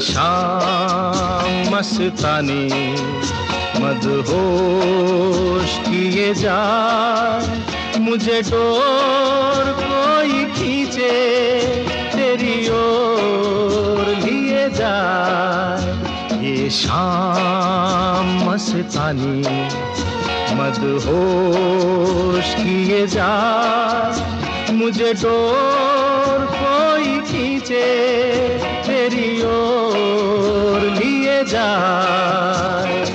शाम मस्तानी मदहोश किए जाए, मुझे डोर कोई खींचे तेरी ओर लिए जाए। ये शाम मस्तानी मदहोश किए जाए, मुझे डोर कोई खींचे तेरी ओर लिए जाए।